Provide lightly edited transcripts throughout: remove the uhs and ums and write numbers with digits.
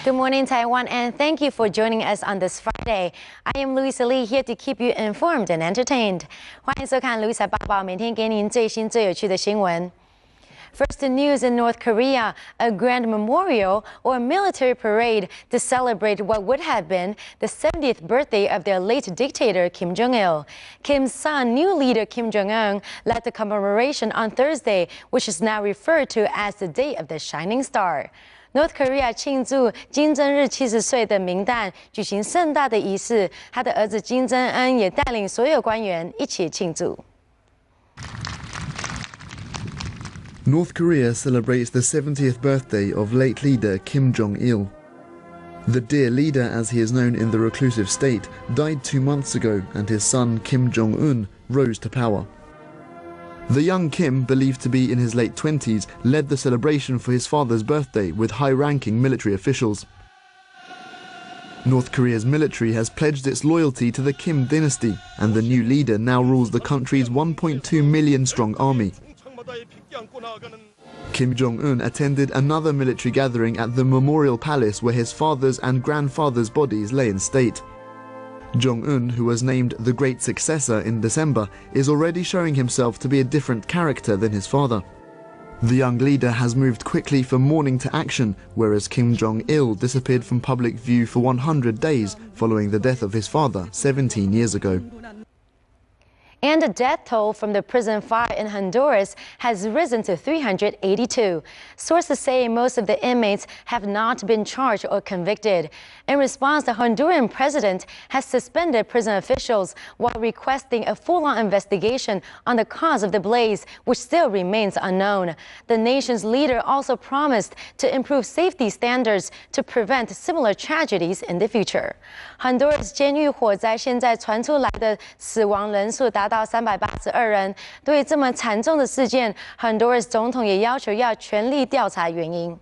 Good morning, Taiwan, and thank you for joining us on this Friday. I am Louisa Lee, here to keep you informed and entertained. 欢迎收看 Louisa 报报，每天给您最新最有趣的新闻。First, the news in North Korea, a grand memorial or military parade to celebrate what would have been the 70th birthday of their late dictator Kim Jong-il. Kim's son, new leader Kim Jong-un, led the commemoration on Thursday, which is now referred to as the Day of the Shining Star. North Korea 庆祝金正日70岁的冥诞，举行盛大的仪式。他的儿子金正恩也带领所有官员一起庆祝。North Korea celebrates the 70th birthday of late leader Kim Jong-il. The dear leader, as he is known in the reclusive state, died 2 months ago, and his son Kim Jong-un rose to power. The young Kim, believed to be in his late 20s, led the celebration for his father's birthday with high-ranking military officials. North Korea's military has pledged its loyalty to the Kim dynasty, and the new leader now rules the country's 1.2 million-strong army. Kim Jong-un attended another military gathering at the Memorial Palace where his father's and grandfather's bodies lay in state. Jong-un, who was named the Great Successor in December, is already showing himself to be a different character than his father. The young leader has moved quickly from mourning to action, whereas Kim Jong-il disappeared from public view for 100 days following the death of his father 17 years ago. And the death toll from the prison fire in Honduras has risen to 382. Sources say most of the inmates have not been charged or convicted. In response, the Honduran president has suspended prison officials while requesting a full-on investigation on the cause of the blaze, which still remains unknown. The nation's leader also promised to improve safety standards to prevent similar tragedies in the future. Honduras 监狱火灾现在传出来的死亡人数达到382人。对这么惨重的事件 ，Honduras 总统也要求要全力调查原因。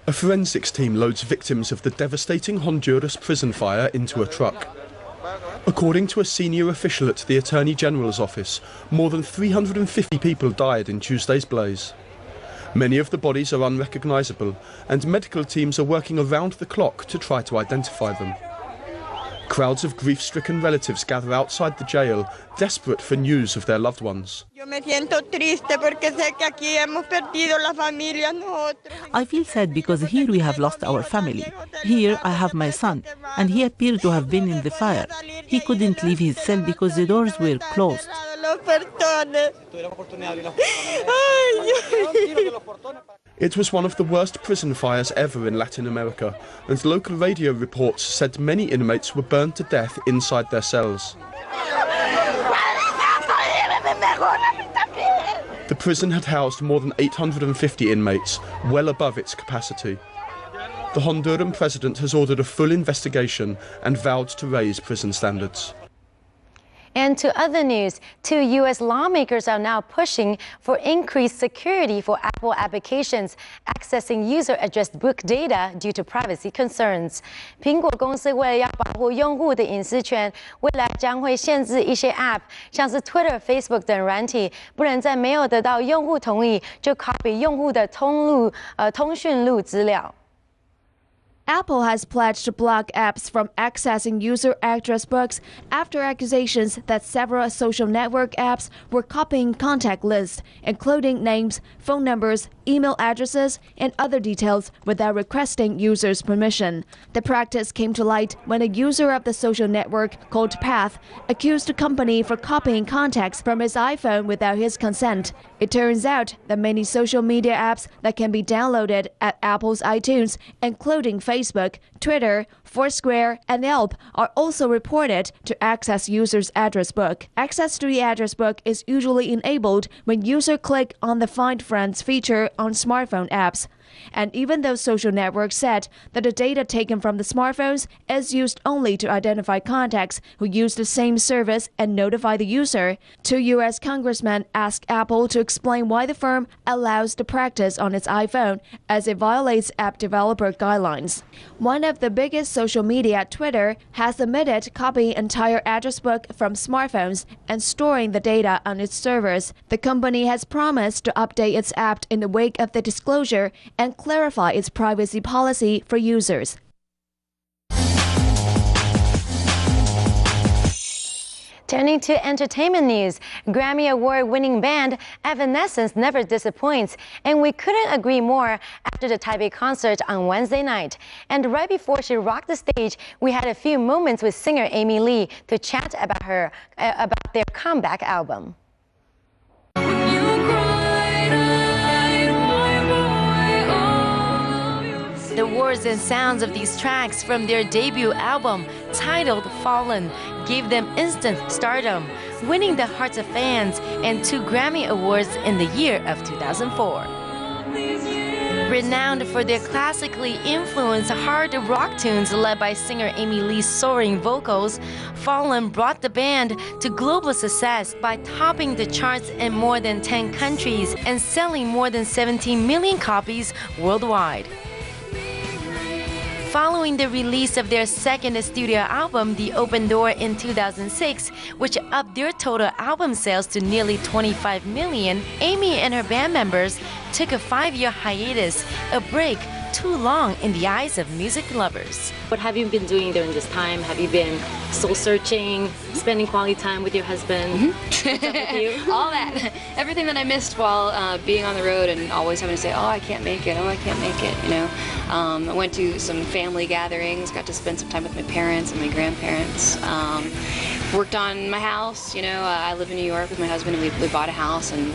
A forensics team loads victims of the devastating Honduras prison fire into a truck. According to a senior official at the Attorney General's office, more than 350 people died in Tuesday's blaze. Many of the bodies are unrecognisable, and medical teams are working around the clock to try to identify them. Crowds of grief-stricken relatives gather outside the jail, desperate for news of their loved ones. I feel sad because here we have lost our family. Here I have my son, and he appeared to have been in the fire. He couldn't leave his cell because the doors were closed. It was one of the worst prison fires ever in Latin America, and local radio reports said many inmates were burned to death inside their cells. The prison had housed more than 850 inmates, well above its capacity. The Honduran president has ordered a full investigation and vowed to raise prison standards. And to other news, 2 U.S. lawmakers are now pushing for increased security for Apple applications accessing user address book data due to privacy concerns. 苹果公司为了要保护用户的隐私权，未来将会限制一些 App， 像是 Twitter、Facebook 等软体，不能在没有得到用户同意就 copy 用户的通讯录资料。Apple has pledged to block apps from accessing user address books after accusations that several social network apps were copying contact lists, including names, phone numbers, email addresses, and other details without requesting users' permission. The practice came to light when a user of the social network called Path accused the company for copying contacts from his iPhone without his consent. It turns out that many social media apps that can be downloaded at Apple's iTunes, including Facebook, Twitter, Foursquare, and Yelp, are also reported to access users' address book. Access to the address book is usually enabled when users click on the Find Friends feature on smartphone apps. And even though social networks said that the data taken from the smartphones is used only to identify contacts who use the same service and notify the user, 2 U.S. congressmen asked Apple to explain why the firm allows the practice on its iPhone as it violates app developer guidelines. One of the biggest social media, Twitter, has admitted copying entire address book from smartphones and storing the data on its servers. The company has promised to update its app in the wake of the disclosure and clarify its privacy policy for users. Turning to entertainment news, Grammy Award-winning band Evanescence never disappoints, and we couldn't agree more after the Taipei concert on Wednesday night. And right before she rocked the stage, we had a few moments with singer Amy Lee to chat about their comeback album. The words and sounds of these tracks from their debut album, titled Fallen, gave them instant stardom, winning the hearts of fans and 2 Grammy Awards in the year of 2004. Renowned for their classically influenced hard rock tunes led by singer Amy Lee's soaring vocals, Fallen brought the band to global success by topping the charts in more than 10 countries and selling more than 17 million copies worldwide. Following the release of their second studio album, The Open Door, in 2006, which upped their total album sales to nearly 25 million, Amy and her band members took a 5-year hiatus, a break too long in the eyes of music lovers. What have you been doing during this time? Have you been soul-searching, spending quality time with your husband? What's up with you? All that. Everything that I missed while being on the road and always having to say, oh, I can't make it, oh, I can't make it, you know. I went to some family gatherings, got to spend some time with my parents and my grandparents. Worked on my house, you know. I live in New York with my husband, and we bought a house, and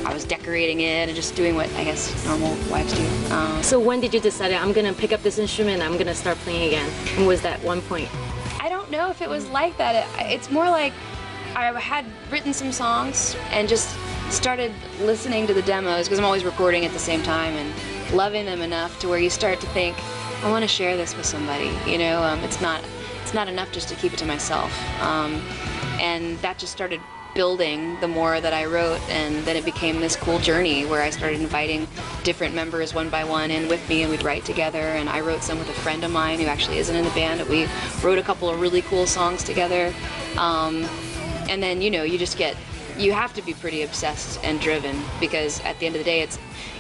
I was decorating it and just doing what I guess normal wives do. So when did you decide, I'm gonna pick up this instrument, I'm gonna start playing again? And was that one point? I don't know if it was like that. It's more like I had written some songs and just started listening to the demos, because I'm always recording at the same time, and loving them enough to where you start to think, I want to share this with somebody, you know. It's not enough just to keep it to myself, and that just started building the more that I wrote, and then it became this cool journey where I started inviting different members one by one in with me, and we'd write together. And I wrote some with a friend of mine who actually isn't in the band, but we wrote a couple of really cool songs together. And then, you know, you have to be pretty obsessed and driven, because at the end of the day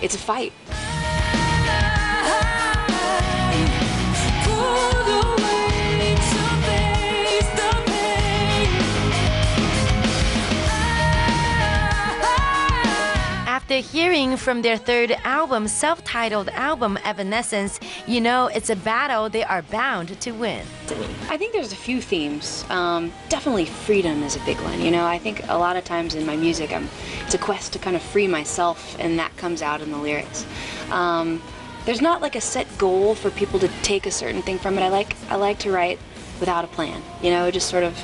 it's a fight. After hearing from their third album, self-titled album, Evanescence, you know it's a battle they are bound to win. I think there's a few themes. Definitely freedom is a big one. You know, I think a lot of times in my music, it's a quest to kind of free myself, and that comes out in the lyrics. There's not like a set goal for people to take a certain thing from it. I like to write without a plan. You know, just sort of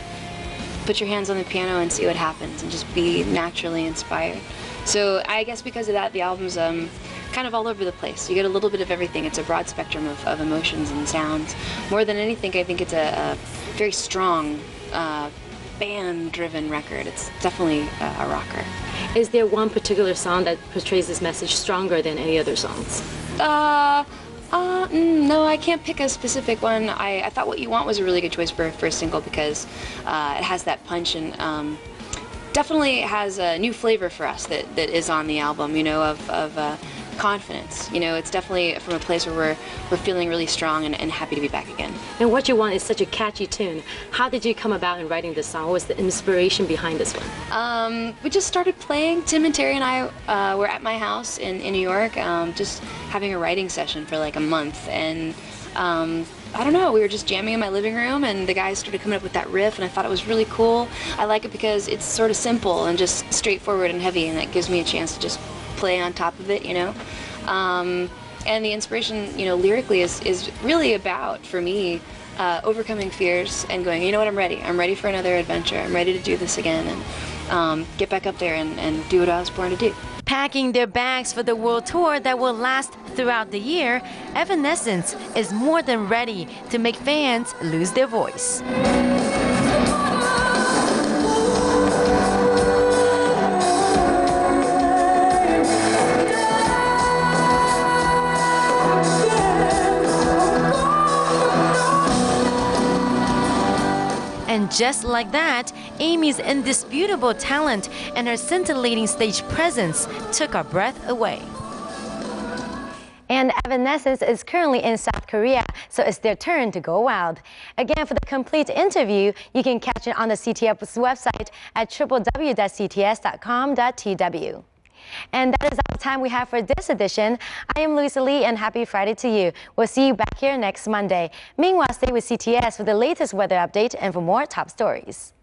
put your hands on the piano and see what happens, and just be naturally inspired. So I guess because of that, the album's kind of all over the place. You get a little bit of everything. It's a broad spectrum of emotions and sounds. More than anything, I think it's a very strong, band-driven record. It's definitely a rocker. Is there one particular song that portrays this message stronger than any other songs? No, I can't pick a specific one. I thought What You Want was a really good choice for a single, because it has that punch, and definitely has a new flavor for us that is on the album, you know, of confidence. You know, it's definitely from a place where we're feeling really strong and happy to be back again. And What You Want is such a catchy tune. How did you come about in writing this song? What was the inspiration behind this one? We just started playing. Tim and Terry and I were at my house in New York, just having a writing session for like a month, and I don't know, we were just jamming in my living room, and the guys started coming up with that riff, and I thought it was really cool. I like it because it's sort of simple and just straightforward and heavy, and that gives me a chance to just play on top of it, you know. And the inspiration, you know, lyrically is really about, for me, overcoming fears and going, you know what, I'm ready for another adventure, I'm ready to do this again, and get back up there and do what I was born to do. Packing their bags for the world tour that will last throughout the year, Evanescence is more than ready to make fans lose their voice. And just like that, Amy's indisputable talent and her scintillating stage presence took our breath away. And Evanescence is currently in South Korea, so it's their turn to go wild. Again, for the complete interview, you can catch it on the CTF's website at www.cts.com.tw. And that is all the time we have for this edition. I am Louisa Lee, and happy Friday to you. We'll see you back here next Monday. Meanwhile, stay with CTS for the latest weather update and for more top stories.